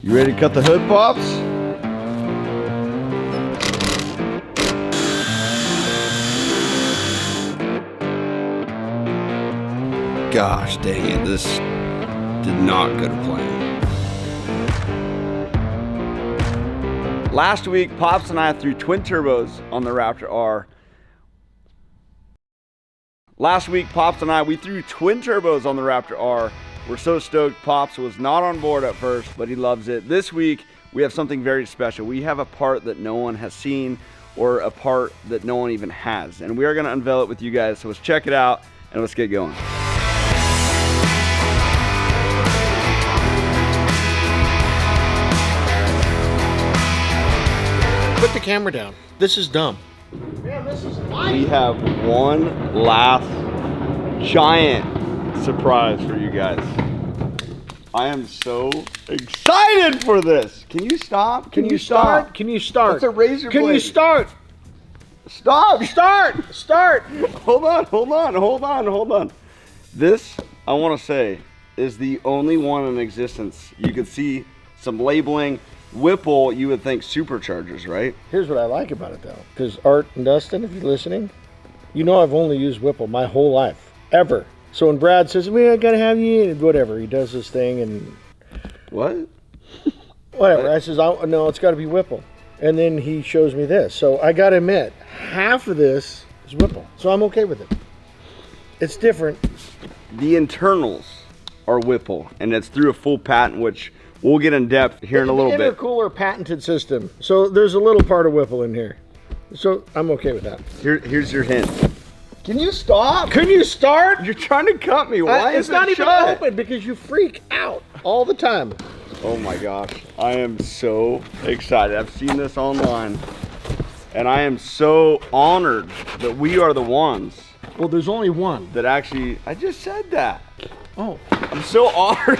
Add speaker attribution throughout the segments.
Speaker 1: You ready to cut the hood, Pops? Gosh dang it, this did not go to plan. Last week, Pops and I threw twin turbos on the Raptor R. We threw twin turbos on the Raptor R. We're so stoked. Pops was not on board at first, but he loves it. This week, we have something very special. We have a part that no one has seen, or a part that no one even has. And we are gonna unveil it with you guys. So let's check it out and let's get going.
Speaker 2: Put the camera down. This is dumb. Man, this is light.
Speaker 1: We have one last giant surprise for you guys. I am so excited for this. Can you stop?
Speaker 2: Can you start? Can you start?
Speaker 1: It's a razor blade.
Speaker 2: Can you start?
Speaker 1: Stop.
Speaker 2: Start.
Speaker 1: Hold on. This, I want to say, is the only one in existence. You can see some labeling. Whipple, you would think superchargers, right?
Speaker 2: Here's what I like about it though, because Art and Dustin, if you're listening, you know I've only used Whipple my whole life, ever. So when Brad says, "We gotta have you," whatever, he does this thing and
Speaker 1: what?
Speaker 2: Whatever. I says, "No, it's got to be Whipple," and then he shows me this. So I gotta admit, half of this is Whipple, so I'm okay with it. It's different.
Speaker 1: The internals are Whipple, and it's through a full patent, which we'll get in depth here in a little bit.
Speaker 2: Intercooler patented system. So there's a little part of Whipple in here. So I'm okay with that.
Speaker 1: Here's your hint. Can you stop?
Speaker 2: Can you start?
Speaker 1: You're trying to cut me. Why is
Speaker 2: it's not
Speaker 1: it
Speaker 2: even
Speaker 1: shut?
Speaker 2: open because you freak out all the time.
Speaker 1: Oh my gosh. I am so excited. I've seen this online. And I am so honored that we are the ones.
Speaker 2: Well, there's only one.
Speaker 1: That actually, I just said that.
Speaker 2: Oh.
Speaker 1: I'm so honored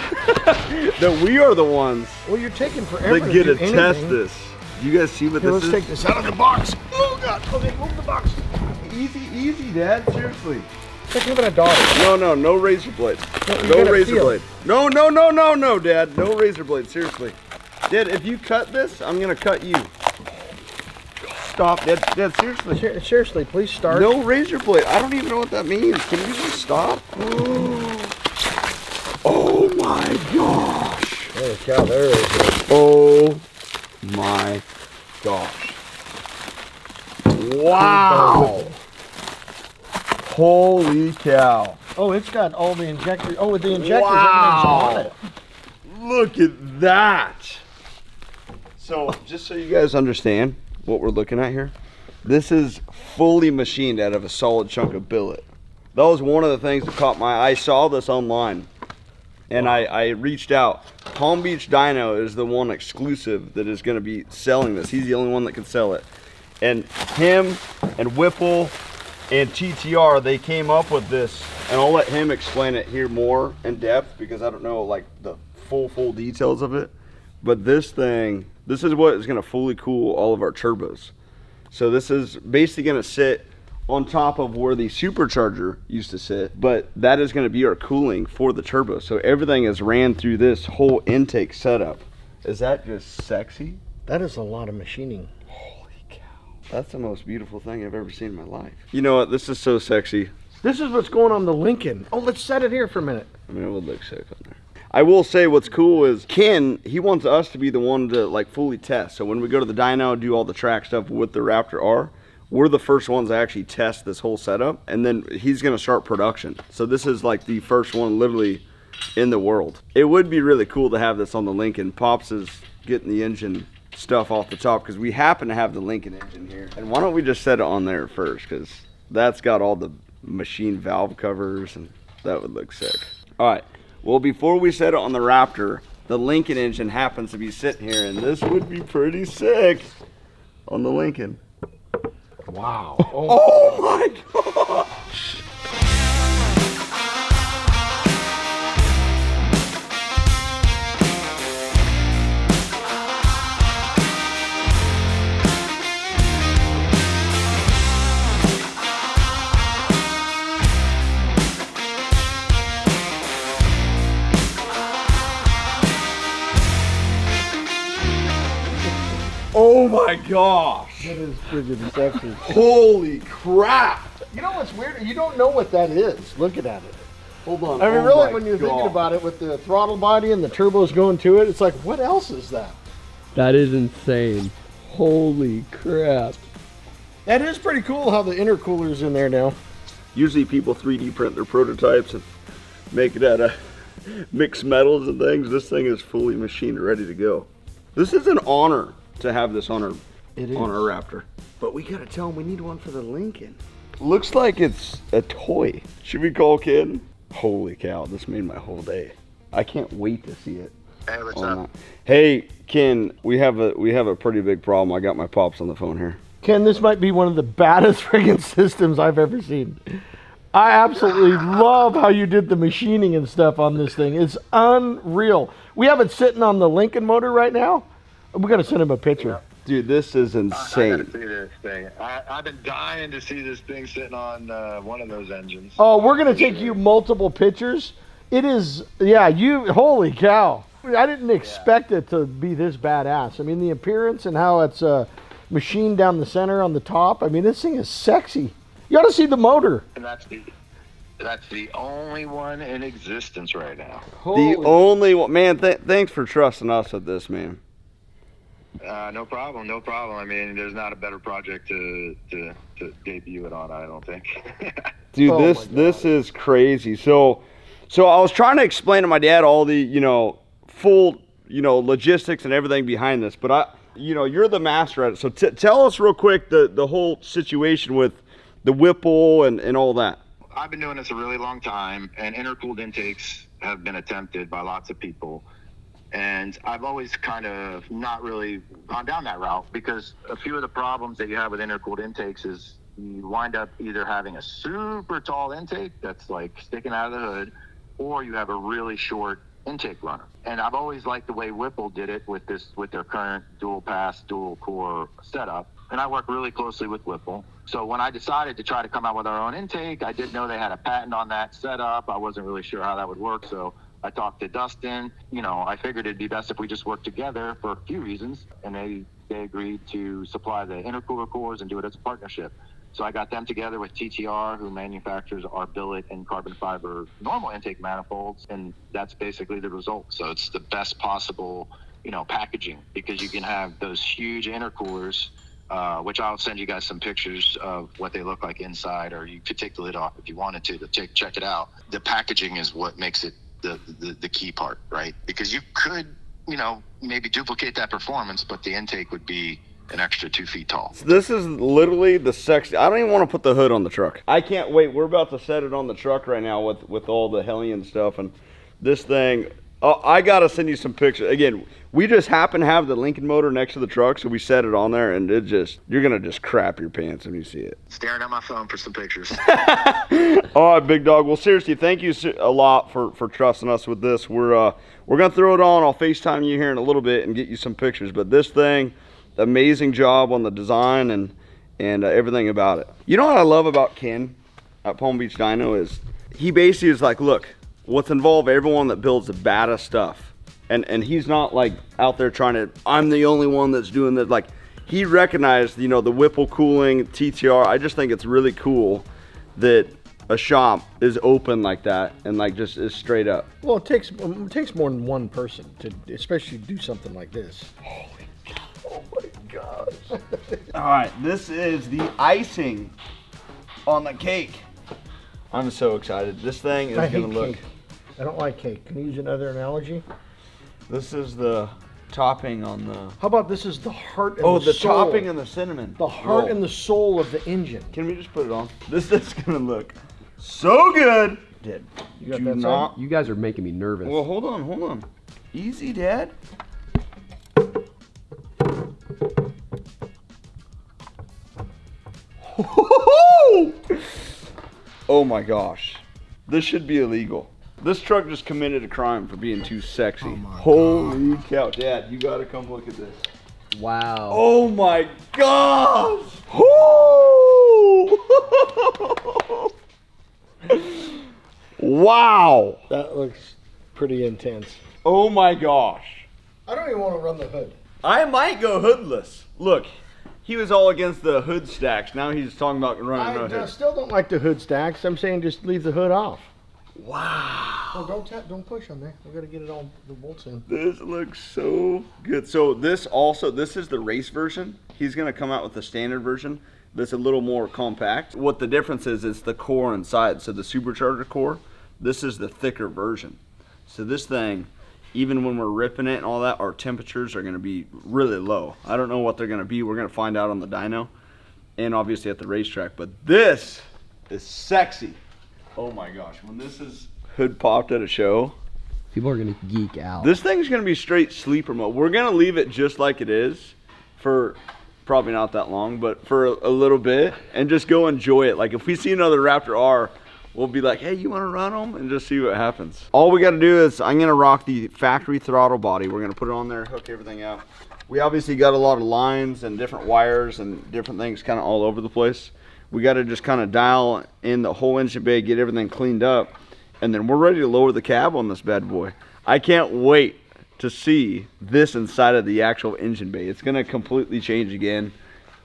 Speaker 1: that we are the ones.
Speaker 2: Well, you're taking forever
Speaker 1: that get to
Speaker 2: anything.
Speaker 1: test this. You guys see what
Speaker 2: Here,
Speaker 1: this is?
Speaker 2: let's take this out of the box. Oh God, okay, move the box.
Speaker 1: Easy, Dad, seriously.
Speaker 2: It's like having a daughter.
Speaker 1: No razor blades.
Speaker 2: No
Speaker 1: razor
Speaker 2: feel.
Speaker 1: blade. No, Dad, no razor blade, seriously. Dad, if you cut this, I'm gonna cut you. Stop, Dad, seriously.
Speaker 2: Seriously, please start.
Speaker 1: No razor blade. I don't even know what that means. Can you just stop? Oh my gosh.
Speaker 2: Holy cow, there it is.
Speaker 1: Oh my gosh. Wow. Holy cow.
Speaker 2: Oh, it's got all the injectors. Oh, with the injectors,
Speaker 1: Wow.
Speaker 2: everything's on it.
Speaker 1: Look at that. So, just so you guys understand what we're looking at here, this is fully machined out of a solid chunk of billet. That was one of the things that caught my eye. I saw this online and I reached out. Palm Beach Dyno is the one exclusive that is going to be selling this. He's the only one that can sell it. And him and Whipple and TTR, they came up with this, and I'll let him explain it here more in depth because I don't know like the full details of it. But this thing, this is what is going to fully cool all of our turbos. So this is basically going to sit on top of where the supercharger used to sit, but that is going to be our cooling for the turbo. So everything is ran through this whole intake setup. Is that just sexy?
Speaker 2: That is a lot of machining.
Speaker 1: Holy cow. That's the most beautiful thing I've ever seen in my life. You know what? This is so sexy.
Speaker 2: This is what's going on the Lincoln. Oh, let's set it here for a minute.
Speaker 1: I mean, it would look sick on there. I will say what's cool is Ken, he wants us to be the one to like fully test. So when we go to the dyno, do all the track stuff with the Raptor R, we're the first ones to actually test this whole setup, and then he's gonna start production. So this is like the first one literally in the world. It would be really cool to have this on the Lincoln. Pops is getting the engine stuff off the top because we happen to have the Lincoln engine here. And why don't we just set it on there first, because that's got all the machine valve covers and that would look sick. All right, well, before we set it on the Raptor, the Lincoln engine happens to be sitting here, and this would be pretty sick on the Lincoln.
Speaker 2: Wow.
Speaker 1: Oh my gosh. Oh my gosh.
Speaker 2: That is friggin' sexy.
Speaker 1: Holy crap.
Speaker 2: You know what's weird? You don't know what that is looking at it.
Speaker 1: Hold on.
Speaker 2: I mean,
Speaker 1: Oh
Speaker 2: really,
Speaker 1: my
Speaker 2: when you're thinking
Speaker 1: God.
Speaker 2: about it with the throttle body and the turbos going to it, it's like, what else is that?
Speaker 3: That is insane. Holy crap.
Speaker 2: That is pretty cool how the intercooler's in there now.
Speaker 1: Usually people 3D print their prototypes and make it out of mixed metals and things. This thing is fully machined, ready to go. This is an honor to have this on our Raptor. But we gotta tell them we need one for the Lincoln. Looks like it's a toy. Should we call Ken? Holy cow, this made my whole day. I can't wait to see it.
Speaker 4: Hey, what's up?
Speaker 1: Hey, Ken, we have a pretty big problem. I got my pops on the phone here.
Speaker 2: Ken, this might be one of the baddest friggin' systems I've ever seen. I absolutely love how you did the machining and stuff on this thing. It's unreal. We have it sitting on the Lincoln motor right now. We gotta send him a picture.
Speaker 1: Dude, this is
Speaker 4: I
Speaker 1: insane.
Speaker 4: gotta see this thing. I've been dying to see this thing sitting on one of those engines.
Speaker 2: Oh, we're gonna take you multiple pictures. It is, yeah, holy cow. I didn't expect it to be this badass. I mean, the appearance and how it's machined down the center on the top. I mean, this thing is sexy. You ought to see the motor.
Speaker 4: And that's the only one in existence right now.
Speaker 1: The only one, man, thanks for trusting us with this, man.
Speaker 4: No problem, no problem. I mean, there's not a better project to debut it on, I don't think.
Speaker 1: Dude,
Speaker 2: Oh
Speaker 1: this is crazy. So I was trying to explain to my dad all the, full, logistics and everything behind this, but you're the master at it. So tell us real quick the whole situation with the Whipple and all that.
Speaker 4: I've been doing this a really long time, and intercooled intakes have been attempted by lots of people. And I've always kind of not really gone down that route, because a few of the problems that you have with intercooled intakes is you wind up either having a super tall intake that's like sticking out of the hood, or you have a really short intake runner. And I've always liked the way Whipple did it with their current dual pass, dual core setup. And I work really closely with Whipple. So when I decided to try to come out with our own intake, I did know they had a patent on that setup. I wasn't really sure how that would work. So I talked to Dustin. I figured it'd be best if we just worked together for a few reasons. And they agreed to supply the intercooler cores and do it as a partnership. So I got them together with TTR, who manufactures our billet and carbon fiber normal intake manifolds. And that's basically the result. So it's the best possible, packaging, because you can have those huge intercoolers, which I'll send you guys some pictures of what they look like inside, or you could take the lid off if you wanted to check it out. The packaging is what makes it the key part, right? Because you could, maybe duplicate that performance, but the intake would be an extra 2 feet tall.
Speaker 1: This is literally the sexy. I don't even want to put the hood on the truck. I can't wait. We're about to set it on the truck right now with all the HELLION stuff, and this thing. I gotta send you some pictures. Again, we just happen to have the Lincoln motor next to the truck, so we set it on there, and you're gonna just crap your pants when you see it.
Speaker 4: Staring at my phone for some pictures.
Speaker 1: All right, big dog. Well, seriously, thank you a lot for trusting us with this. We're gonna throw it on. I'll FaceTime you here in a little bit and get you some pictures. But this thing, amazing job on the design and everything about it. You know what I love about Ken at Palm Beach Dyno is he basically is like, look, what's involved everyone that builds the baddest stuff, and he's not like out there trying to, I'm the only one that's doing this. Like, he recognized the Whipple cooling, TTR. I just think it's really cool that a shop is open like that and like just is straight up.
Speaker 2: Well, it takes more than one person to especially do something like this.
Speaker 1: Holy cow. Oh my gosh. All right, this is the icing on the cake. I'm so excited. This thing is gonna look.
Speaker 2: Cake. I don't like cake. Can you use another analogy?
Speaker 1: This is the topping on the.
Speaker 2: How about this is the heart and
Speaker 1: Oh,
Speaker 2: the
Speaker 1: the
Speaker 2: soul.
Speaker 1: topping and the cinnamon.
Speaker 2: The heart
Speaker 1: roll.
Speaker 2: and the soul of the engine.
Speaker 1: Can we just put it on? This is gonna look so good. Dad,
Speaker 2: You got
Speaker 1: do
Speaker 2: that
Speaker 1: not.
Speaker 3: You guys are making me nervous.
Speaker 1: Well, hold on. Easy, Dad. Oh my gosh. This should be illegal. This truck just committed a crime for being too sexy.
Speaker 2: Oh my
Speaker 1: Holy cow. Dad, you gotta come look at this.
Speaker 3: Wow.
Speaker 1: Oh my gosh! Wow!
Speaker 2: That looks pretty intense.
Speaker 1: Oh my gosh.
Speaker 2: I don't even want to run the hood.
Speaker 1: I might go hoodless. Look, he was all against the hood stacks. Now he's talking about running no
Speaker 2: I
Speaker 1: hood.
Speaker 2: still don't like the hood stacks. I'm saying just leave the hood off.
Speaker 1: Wow.
Speaker 2: Oh, don't push on there. We got to get it all the bolts in.
Speaker 1: This looks so good. So this is the race version. He's gonna come out with the standard version that's a little more compact. What the difference is the core inside. So the supercharger core, this is the thicker version. So this thing, even when we're ripping it and all that, our temperatures are gonna be really low. I don't know what they're gonna be. We're gonna find out on the dyno and obviously at the racetrack, but this is sexy. Oh my gosh, when this is hood popped at a show,
Speaker 3: People are gonna geek out.
Speaker 1: this thing's gonna be straight sleeper mode. We're gonna leave it just like it is for probably not that long, but for a little bit, and just go enjoy it. Like if we see another Raptor R, we'll be like, hey, you wanna run them? And just see what happens. All we gotta do is, I'm gonna rock the factory throttle body. We're gonna put it on there, hook everything out. We obviously got a lot of lines and different wires and different things kind of all over the place. We gotta just kind of dial in the whole engine bay, get everything cleaned up, and then we're ready to lower the cab on this bad boy. I can't wait to see this inside of the actual engine bay. It's gonna completely change again.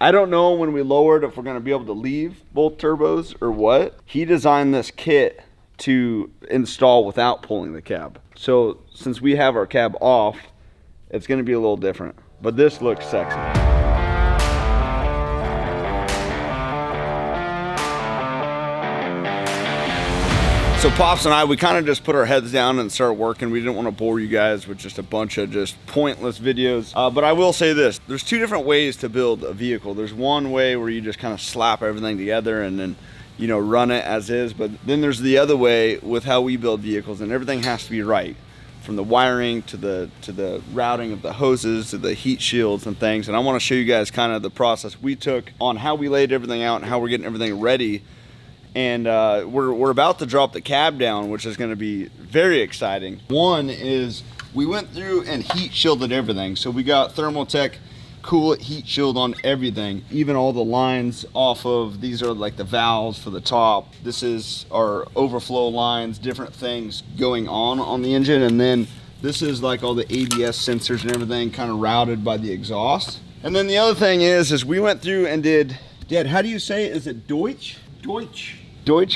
Speaker 1: I don't know when we lower it if we're gonna be able to leave both turbos or what. He designed this kit to install without pulling the cab. So since we have our cab off, it's gonna be a little different. But this looks sexy. So Pops and I, we kind of just put our heads down and started working. We didn't want to bore you guys with just a bunch of just pointless videos. But I will say this, there's two different ways to build a vehicle. There's one way where you just kind of slap everything together and then, you know, run it as is. But then there's the other way with how we build vehicles, and everything has to be right. From the wiring to the routing of the hoses to the heat shields and things. And I want to show you guys kind of the process we took on how we laid everything out and how we're getting everything ready. And we're about to drop the cab down, which is going to be very exciting. One is we went through and heat shielded everything. So we got Thermaltech coolant heat shield on everything, even all the lines off of, these are like the valves for the top. This is our overflow lines, different things going on the engine. And then this is like all the ABS sensors and everything kind of routed by the exhaust. And then the other thing is we went through and did, Dad, how do you say it? Is it Deutsch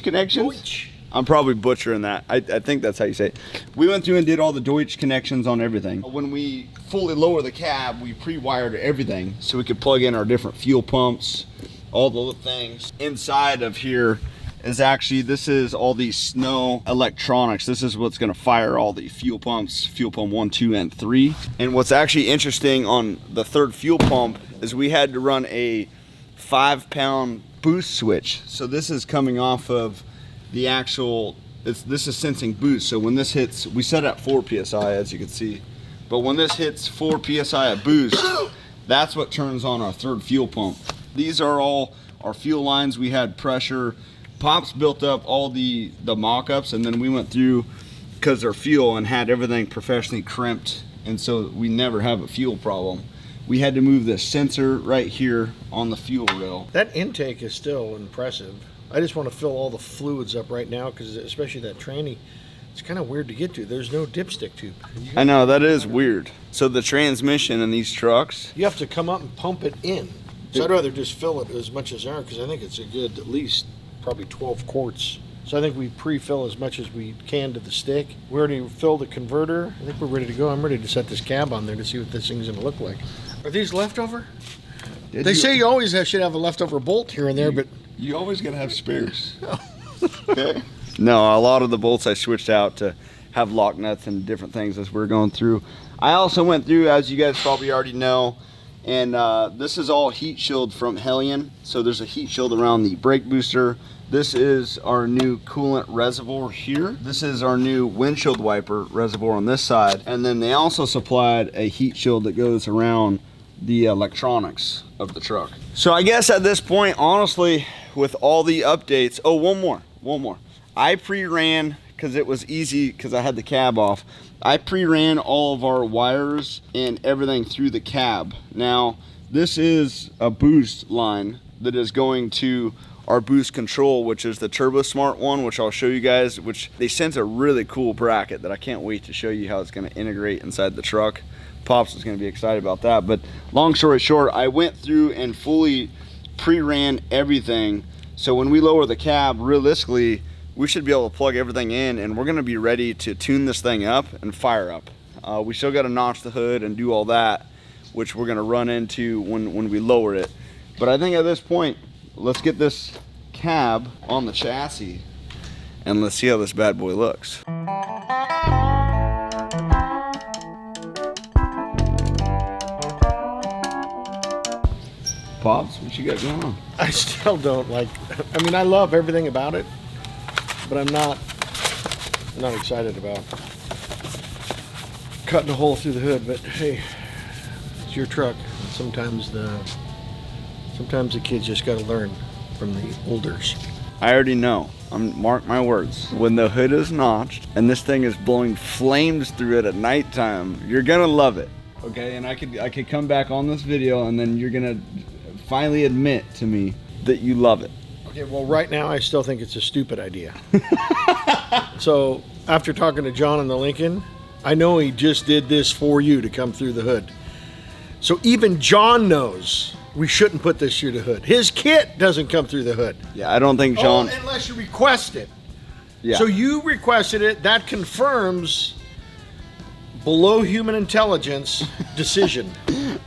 Speaker 1: connections?
Speaker 2: Deutsch.
Speaker 1: I'm probably butchering that. I think that's how you say it. We went through and did all the Deutsch connections on everything. When we fully lower the cab, we pre-wired everything so we could plug in our different fuel pumps, all the little things. Inside of here is actually, this is all the snow electronics. This is what's gonna fire all the fuel pumps, fuel pump 1, 2, and 3. And what's actually interesting on the third fuel pump is we had to run a 5-pound boost switch. So this is coming off of the actual, this is sensing boost. So when this hits, we set it at 4 PSI as you can see, but when this hits 4 PSI at boost, that's what turns on our third fuel pump. These are all our fuel lines. We had pressure. Pops built up all the mock-ups, and then we went through, because they're fuel, and had everything professionally crimped, and so we never have a fuel problem. We had to move the sensor right here on the fuel rail.
Speaker 2: That intake is still impressive. I just want to fill all the fluids up right now, because especially that tranny, it's kind of weird to get to. There's no dipstick tube.
Speaker 1: I know, that is weird. So the transmission in these trucks,
Speaker 2: You have to come up and pump it in. So I'd rather just fill it as much as there, because I think it's a good, at least probably 12 quarts. So I think we pre-fill as much as we can to the stick. We already filled the converter. I think we're ready to go. I'm ready to set this cab on there to see what this thing's gonna look like. Are these leftover? They say you always should have a leftover bolt here and there, but
Speaker 1: you always gotta have spares. Okay. No, a lot of the bolts I switched out to have lock nuts and different things as we're going through. I also went through, as you guys probably already know, and this is all heat shield from HELLION. So there's a heat shield around the brake booster. This is our new coolant reservoir here. This is our new windshield wiper reservoir on this side. And then they also supplied a heat shield that goes around the electronics of the truck. So I guess at this point, honestly, with all the updates, oh, one more. I pre-ran, because it was easy, because I had the cab off. I pre-ran all of our wires and everything through the cab. Now, this is a boost line that is going to our boost control, which is the Turbo Smart one, which I'll show you guys, which they sent a really cool bracket that I can't wait to show you how it's gonna integrate inside the truck. Pops is going to be excited about that. But long story short, I went through and fully pre-ran everything. So when we lower the cab, realistically, we should be able to plug everything in, and we're going to be ready to tune this thing up and fire up. We still got to notch the hood and do all that, which we're going to run into when we lower it. But I think at this point, let's get this cab on the chassis and let's see how this bad boy looks. Pops, what you got going on?
Speaker 2: I still don't like, I mean, I love everything about it, but I'm not excited about cutting a hole through the hood. But hey, it's your truck. Sometimes the kids just got to learn from the olders.
Speaker 1: I already know. Mark my words. When the hood is notched and this thing is blowing flames through it at nighttime, you're gonna love it. Okay, and I could come back on this video and then you're gonna finally admit to me that you love it.
Speaker 2: Okay, well, right now I still think it's a stupid idea. So after talking to John in the Lincoln, I know he just did this for you to come through the hood. So even John knows we shouldn't put this through the hood. His kit doesn't come through the hood.
Speaker 1: Yeah, I don't think John...
Speaker 2: Oh, unless you request it.
Speaker 1: Yeah.
Speaker 2: So you requested it. That confirms below human intelligence decision.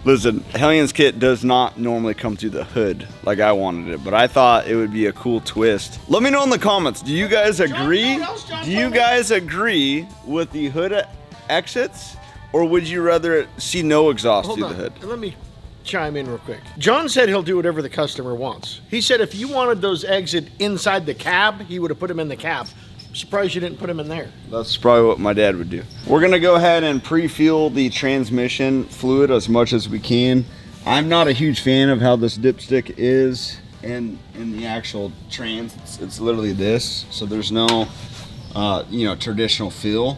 Speaker 1: Listen, Hellion's kit does not normally come through the hood like I wanted it, but I thought it would be a cool twist. Let me know in the comments, do you guys agree? Do you guys agree with the hood exits, or would you rather see no exhaust through the hood?
Speaker 2: Let me chime in real quick. John said he'll do whatever the customer wants. He said if you wanted those exit inside the cab, he would have put them in the cab. I'm surprised you didn't put them in there.
Speaker 1: That's probably what my dad would do. We're gonna go ahead and pre-fuel the transmission fluid as much as we can. I'm not a huge fan of how this dipstick is in the actual trans. It's literally this, so there's no traditional feel.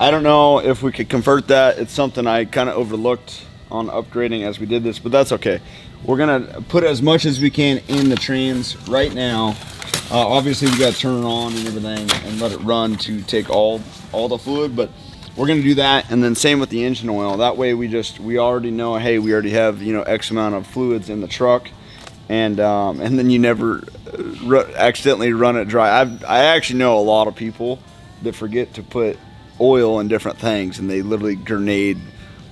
Speaker 1: I don't know if we could convert that. It's something I kind of overlooked on upgrading as we did this, but that's okay. We're gonna put as much as we can in the trans right now. Obviously we got to turn it on and everything and let it run to take all the fluid, but we're gonna do that. And then same with the engine oil. That way we already know, hey, we already have X amount of fluids in the truck, and then you never accidentally run it dry. I actually know a lot of people that forget to put oil in different things and they literally grenade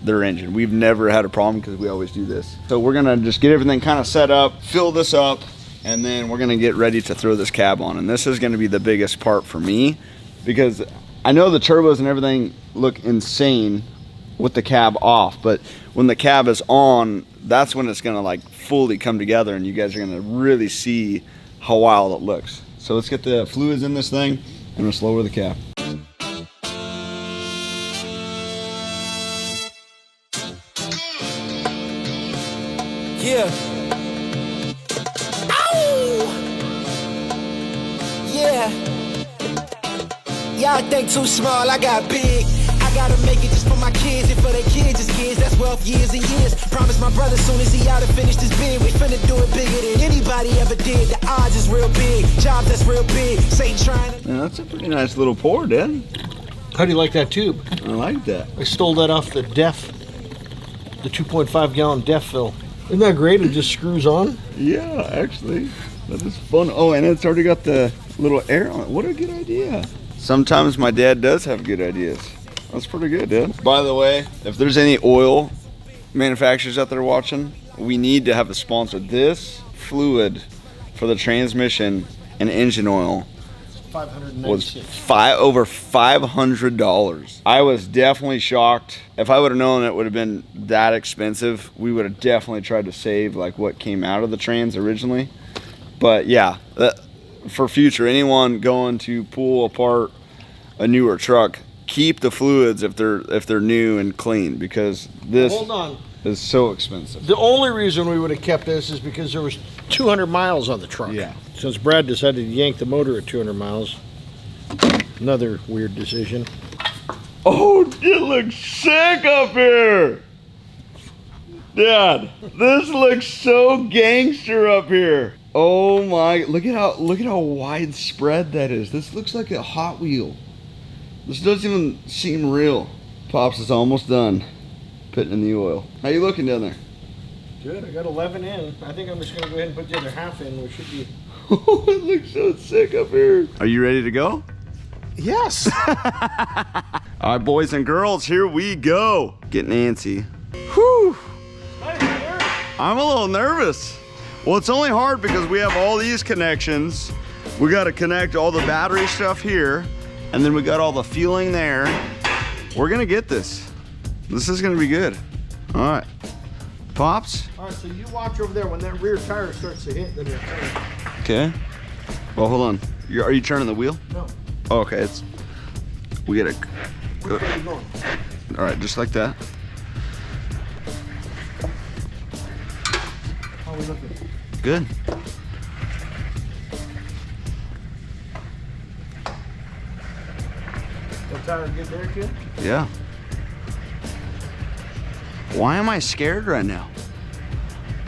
Speaker 1: their engine. We've never had a problem because we always do this. So we're gonna just get everything kind of set up, fill this up, and then we're gonna get ready to throw this cab on. And this is gonna be the biggest part for me, because I know the turbos and everything look insane with the cab off, but when the cab is on, that's when it's gonna like fully come together and you guys are gonna really see how wild it looks. So let's get the fluids in this thing and let's lower the cab.
Speaker 5: Yeah. Ow! Yeah. Y'all think too small, I got big. I gotta make it just for my kids and for their kids' kids. That's wealth years and years. Promise my brother soon as he out and finish this bid, we finna do it bigger than anybody ever did. The odds is real big, jobs that's real big. Say trying to...
Speaker 1: Yeah, that's a pretty nice little pour, Dad.
Speaker 2: How do you like that tube?
Speaker 1: I like that.
Speaker 2: I stole that off the 2.5 gallon DEF fill. Isn't that great? It just screws on.
Speaker 1: Yeah, actually, that is fun. Oh, and it's already got the little air on it. What a good idea. Sometimes my dad does have good ideas. That's pretty good, Dad. By the way, if there's any oil manufacturers out there watching, we need to have a sponsor. This fluid for the transmission and engine oil was over $500. I was definitely shocked. If I would have known it would have been that expensive, we would have definitely tried to save like what came out of the trans originally. But yeah, for future, anyone going to pull apart a newer truck, keep the fluids if they're new and clean, because this is so expensive.
Speaker 2: The only reason we would have kept this is because there was 200 miles on the truck.
Speaker 1: Yeah.
Speaker 2: Since Brad decided to yank the motor at 200 miles. Another weird decision.
Speaker 1: Oh, it looks sick up here. Dad, this looks so gangster up here. Oh my, look at how widespread that is. This looks like a Hot Wheel. This doesn't even seem real. Pops is almost done. putting in the oil. How you looking down there?
Speaker 2: Good. I got 11 in. I think I'm just gonna go ahead and put the other half in. We should be.
Speaker 1: Oh, it looks so sick up here. Are you ready to go?
Speaker 2: Yes.
Speaker 1: All right, boys and girls, here we go. Getting antsy. Whew. I'm a little nervous. Well, it's only hard because we have all these connections. We got to connect all the battery stuff here, and then we got all the fueling there. We're gonna get this. This is gonna be good. All right, Pops.
Speaker 2: All right, so you watch over there. When that rear tire starts to hit, then you're turning.
Speaker 1: Okay. Well, hold on. Are you turning the wheel?
Speaker 2: No.
Speaker 1: Oh, okay. We gotta.
Speaker 2: Which way are you going?
Speaker 1: All right, just like that.
Speaker 2: How are we looking?
Speaker 1: Good.
Speaker 2: That tire good there, kid?
Speaker 1: Yeah. Why am I scared right now?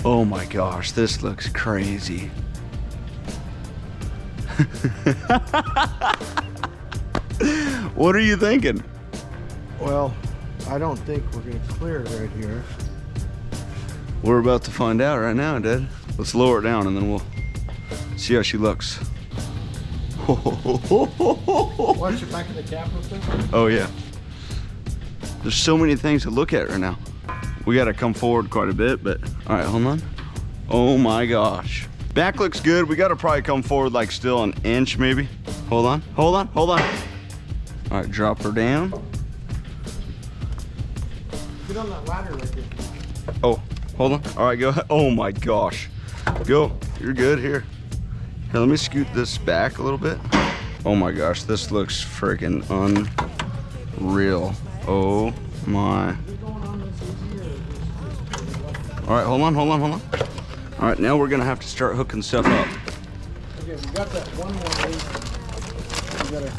Speaker 1: Oh my gosh, this looks crazy. What are you thinking?
Speaker 2: Well, I don't think we're gonna clear it right here.
Speaker 1: We're about to find out right now, Dad. Let's lower it down and then we'll see how she looks.
Speaker 2: Watch your back of the cap real quick.
Speaker 1: Oh yeah. There's so many things to look at right now. We gotta come forward quite a bit, but all right, hold on. Oh my gosh. Back looks good. We gotta probably come forward like still an inch maybe. Hold on, hold on, hold on. All right, drop her down.
Speaker 2: Get on that ladder right there.
Speaker 1: Oh, hold on. All right, go ahead. Oh my gosh. Go, you're good here. Here, let me scoot this back a little bit. Oh my gosh, this looks freaking unreal. Oh my. All right, hold on, hold on, hold on. All right, now we're gonna have to start hooking stuff up.
Speaker 2: Okay, we got that 118. We gotta.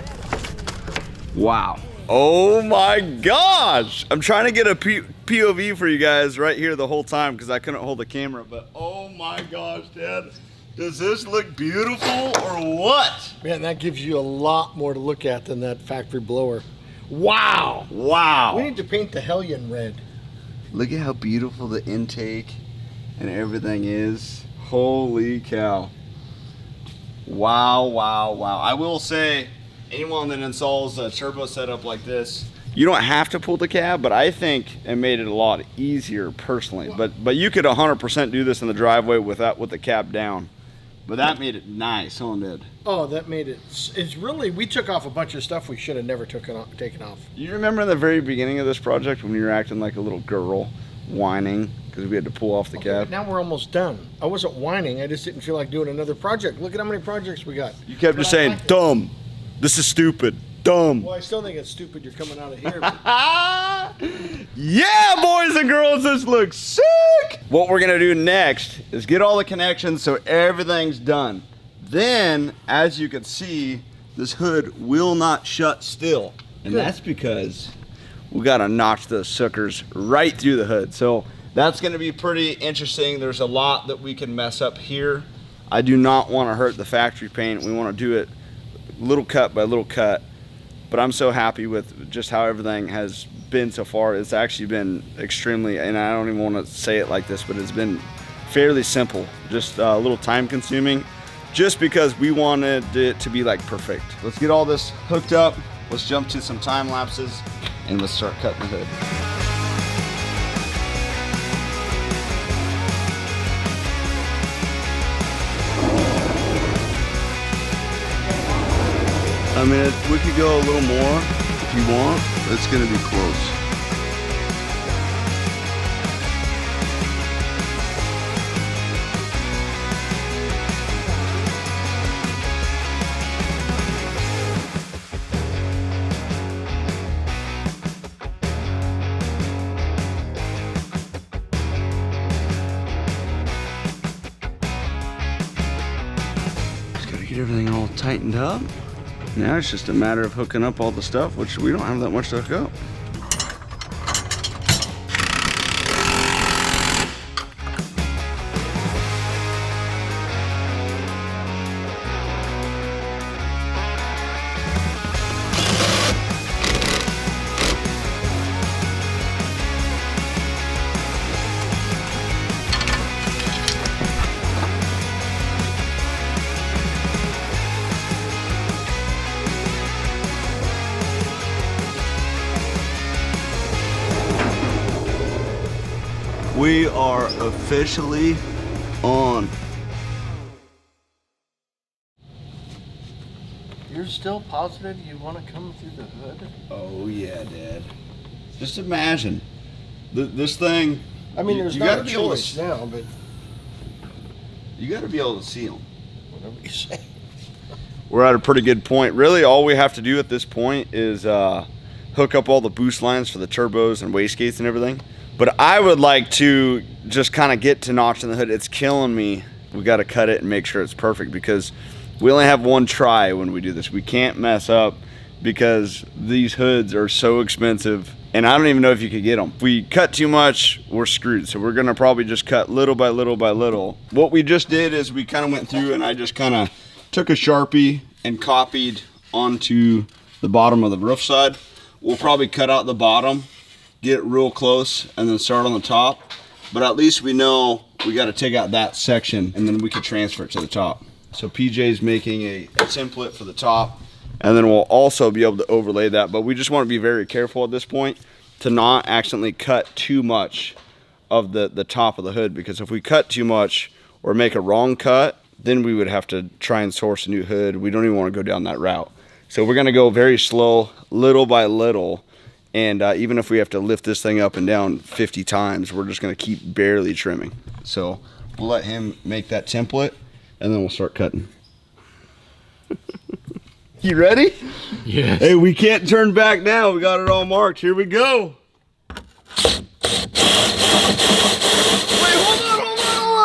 Speaker 1: Wow. Oh my gosh. I'm trying to get a POV for you guys right here the whole time because I couldn't hold the camera, but oh my gosh, Dad. Does this look beautiful or what?
Speaker 2: Man, that gives you a lot more to look at than that factory blower. Wow.
Speaker 1: Wow.
Speaker 2: We need to paint the HELLION red.
Speaker 1: Look at how beautiful the intake and everything is. Holy cow. Wow, wow, wow. I will say, anyone that installs a turbo setup like this, you don't have to pull the cab, but I think it made it a lot easier personally. But you could 100% do this in the driveway with the cab down. But that made it nice, huh, Ned?
Speaker 2: Oh, that made it. It's really. We took off a bunch of stuff we should have never taken off.
Speaker 1: You remember in the very beginning of this project when you were acting like a little girl, whining because we had to pull off the cab?
Speaker 2: Now we're almost done. I wasn't whining. I just didn't feel like doing another project. Look at how many projects we got.
Speaker 1: You kept just saying, dumb. This is stupid. Dumb.
Speaker 2: Well, I still think it's stupid you're coming out of here.
Speaker 1: Yeah, boys and girls, this looks sick. What we're gonna do next is get all the connections so everything's done. Then, as you can see, this hood will not shut still. And that's because we gotta notch those suckers right through the hood. So that's gonna be pretty interesting. There's a lot that we can mess up here. I do not wanna hurt the factory paint. We wanna do it little cut by little cut. But I'm so happy with just how everything has been so far. It's actually been extremely, and I don't even want to say it like this, but it's been fairly simple, just a little time consuming, just because we wanted it to be like perfect. Let's get all this hooked up. Let's jump to some time lapses and let's start cutting the hood. I mean, we could go a little more if you want, but it's gonna be close. Just gotta get everything all tightened up. Now it's just a matter of hooking up all the stuff, which we don't have that much to hook up. We are officially on.
Speaker 2: You're still positive you want to come through the hood?
Speaker 1: Oh yeah, Dad. Just imagine this thing.
Speaker 2: I mean,
Speaker 1: you
Speaker 2: there's
Speaker 1: gotta
Speaker 2: not a
Speaker 1: be able to
Speaker 2: choice now, but
Speaker 1: you got to be able to see them.
Speaker 2: whatever you say.
Speaker 1: We're at a pretty good point. Really, all we have to do at this point is hook up all the boost lines for the turbos and wastegates and everything. But I would like to just kind of get to notching the hood. It's killing me. We got to cut it and make sure it's perfect because we only have one try when we do this. We can't mess up because these hoods are so expensive and I don't even know if you could get them. If we cut too much, we're screwed. So we're gonna probably just cut little by little by little. What we just did is we kind of went through and I just kind of took a Sharpie and copied onto the bottom of the roof side. We'll probably cut out the bottom, get it real close, and then start on the top. But at least we know we got to take out that section and then we could transfer it to the top. So PJ's making a template for the top, and then we'll also be able to overlay that. But we just want to be very careful at this point to not accidentally cut too much of the top of the hood, because if we cut too much or make a wrong cut, then we would have to try and source a new hood. We don't even want to go down that route. So we're going to go very slow, little by little. And even if we have to lift this thing up and down 50 times, we're just going to keep barely trimming. So we'll let him make that template and then we'll start cutting. You ready?
Speaker 2: Yes.
Speaker 1: Hey, we can't turn back now. We got it all marked. Here we go. Wait, hold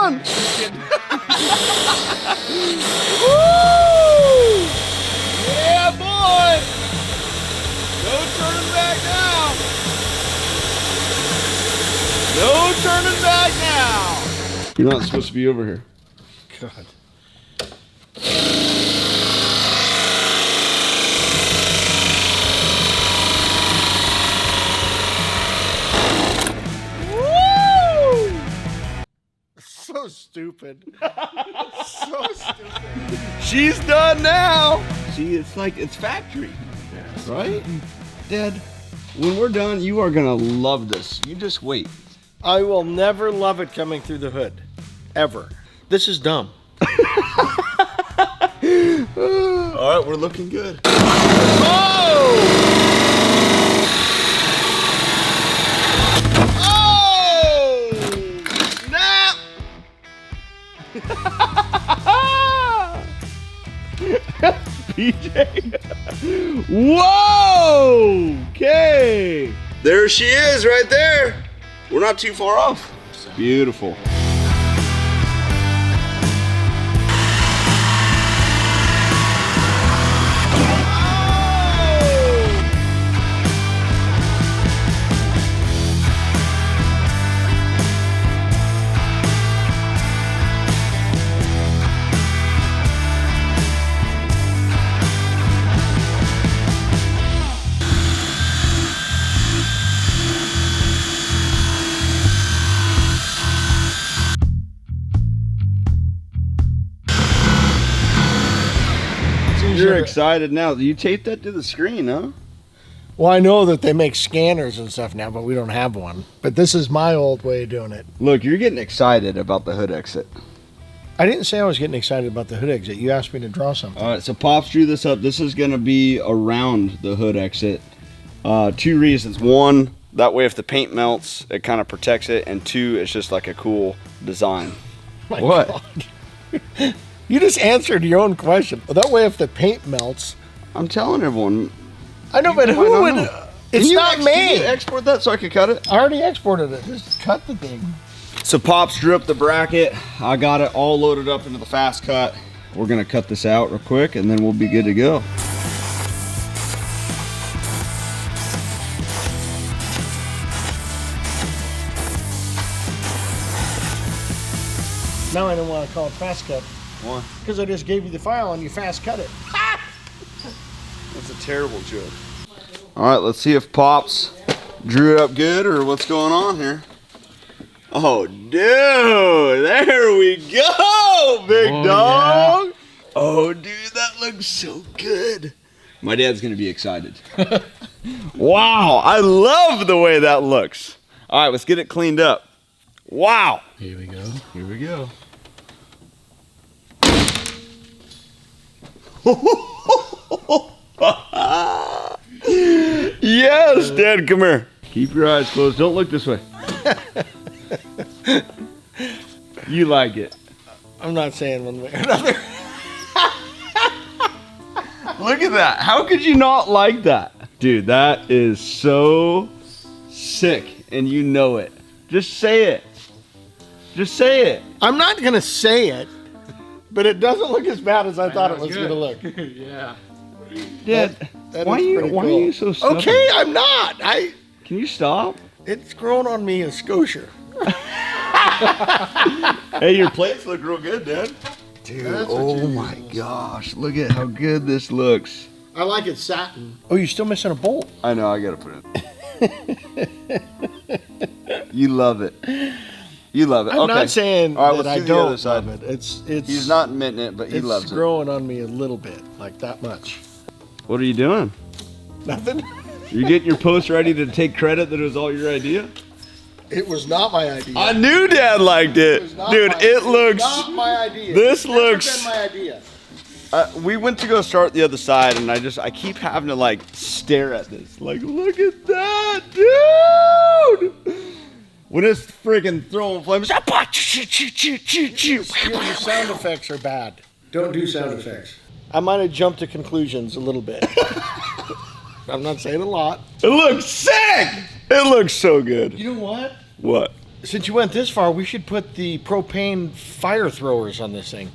Speaker 1: on. Woo! Yeah, boy. No turning back now. No turning back now. You're not supposed to be over here.
Speaker 2: God. Woo! So stupid. So stupid.
Speaker 1: She's done now. See, it's like it's factory, right? Dad, when we're done, you are gonna love this. You just wait.
Speaker 2: I will never love it coming through the hood. Ever. This is dumb.
Speaker 1: All right, we're looking good. Oh! Oh! Snap! PJ. Whoa! Okay. There she is right there. We're not too far off. Beautiful. You're excited now. You taped that to the screen, huh?
Speaker 2: Well, I know that they make scanners and stuff now, but we don't have one. But this is my old way of doing it.
Speaker 1: Look, you're getting excited about the hood exit.
Speaker 2: I didn't say I was getting excited about the hood exit. You asked me to draw something.
Speaker 1: All right, so Pops drew this up. This is going to be around the hood exit. 2 reasons. 1, that way if the paint melts, it kind of protects it. And 2, it's just like a cool design.
Speaker 2: My
Speaker 1: What?
Speaker 2: God. You just answered your own question. Well, that way if the paint melts.
Speaker 1: I'm telling everyone.
Speaker 2: I know, but who would... It's not me.
Speaker 1: Can you export that so I can cut it?
Speaker 2: I already exported it. Just cut the thing.
Speaker 1: So Pops drew up the bracket. I got it all loaded up into the fast cut. We're going to cut this out real quick and then we'll be good to go.
Speaker 2: Now I don't want to call it fast cut.
Speaker 1: Why?
Speaker 2: Because I just gave you the file and you fast cut it.
Speaker 1: That's a terrible joke. All right, let's see if Pops drew it up good or what's going on here. Oh, dude, there we go, big dog. Yeah. Oh, dude, that looks so good. My dad's gonna be excited. Wow, I love the way that looks. All right, let's get it cleaned up. Wow.
Speaker 3: Here we go.
Speaker 1: Here we go. Yes, Dad, come here. Keep your eyes closed. Don't look this way. You like it.
Speaker 2: I'm not saying one way or another.
Speaker 1: Look at that. How could you not like that? Dude, that is so sick, and you know it. Just say it. Just say it.
Speaker 2: I'm not gonna say it, but it doesn't look as bad as I thought it was gonna look.
Speaker 3: Yeah.
Speaker 1: Dad,
Speaker 2: That
Speaker 1: why,
Speaker 2: is
Speaker 1: are you,
Speaker 2: pretty
Speaker 1: why
Speaker 2: cool.
Speaker 1: are you so stubborn?
Speaker 2: Okay, I'm not.
Speaker 1: Can you stop?
Speaker 2: It's grown on me as kosher.
Speaker 1: Hey, your plates look real good, Dad. Dude,
Speaker 2: That's what
Speaker 1: oh
Speaker 2: you're
Speaker 1: my
Speaker 2: using.
Speaker 1: gosh. Look at how good this looks.
Speaker 2: I like it satin. Oh, you're still missing a bolt.
Speaker 1: I know, I gotta put it. You love it. You love it.
Speaker 2: I'm
Speaker 1: okay.
Speaker 2: not saying
Speaker 1: All right,
Speaker 2: that
Speaker 1: let's
Speaker 2: I
Speaker 1: do the other
Speaker 2: don't
Speaker 1: side.
Speaker 2: love it. It's
Speaker 1: He's not admitting it, but he
Speaker 2: it's
Speaker 1: loves it.
Speaker 2: growing on me a little bit, like that much.
Speaker 1: What are you doing?
Speaker 2: Nothing.
Speaker 1: You getting your post ready to take credit that it was all your idea?
Speaker 2: It was not my idea.
Speaker 1: I knew Dad liked it.
Speaker 2: was not
Speaker 1: Dude,
Speaker 2: my-
Speaker 1: it looks...
Speaker 2: Not my idea.
Speaker 1: This
Speaker 2: It's never
Speaker 1: looks-
Speaker 2: been my idea.
Speaker 1: we went to go start the other side, and I keep having to like stare at this. Like, look at that, dude! When it's freaking throwing flames,
Speaker 2: Your sound effects are bad. Don't do sound effects. I might have jumped to conclusions a little bit. I'm not saying a lot.
Speaker 1: it looks sick. It looks so good.
Speaker 2: You know what?
Speaker 1: What?
Speaker 2: Since you went this far, we should put the propane fire throwers on this thing,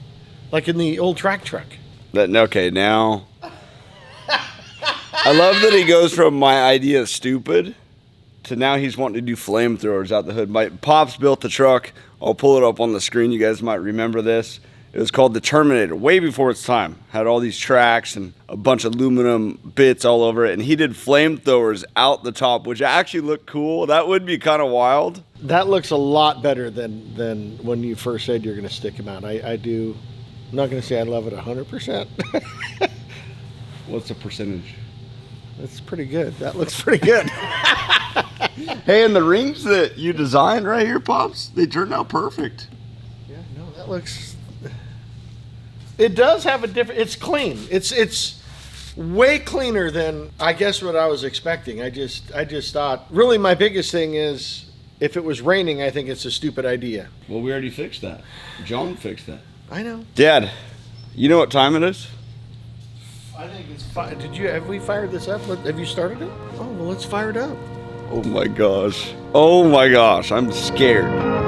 Speaker 2: like in the old track truck.
Speaker 1: Okay, now. I love that he goes from my idea is stupid to now he's wanting to do flamethrowers out the hood. My pops built the truck. I'll pull it up on the screen. You guys might remember this. It was called the Terminator, way before its time. Had all these tracks and a bunch of aluminum bits all over it. And he did flamethrowers out the top, which actually looked cool. That would be kind of wild.
Speaker 2: That looks a lot better than when you first said you're going to stick them out. I do. I'm not going to say I love it 100%.
Speaker 1: What's the percentage?
Speaker 2: That's pretty good. That looks pretty good.
Speaker 1: Hey, and the rings that you designed right here, Pops, they turned out perfect.
Speaker 2: Yeah, no, that looks. It does have a different. It's clean. It's way cleaner than I guess what I was expecting. I just thought. Really, my biggest thing is if it was raining, I think it's a stupid idea.
Speaker 1: Well, we already fixed that. John fixed that.
Speaker 2: I know.
Speaker 1: Dad, you know what time it is?
Speaker 2: I think it's fine. Have we fired this up? Have you started it? Oh well, let's fire it up.
Speaker 1: Oh my gosh. Oh my gosh, I'm scared.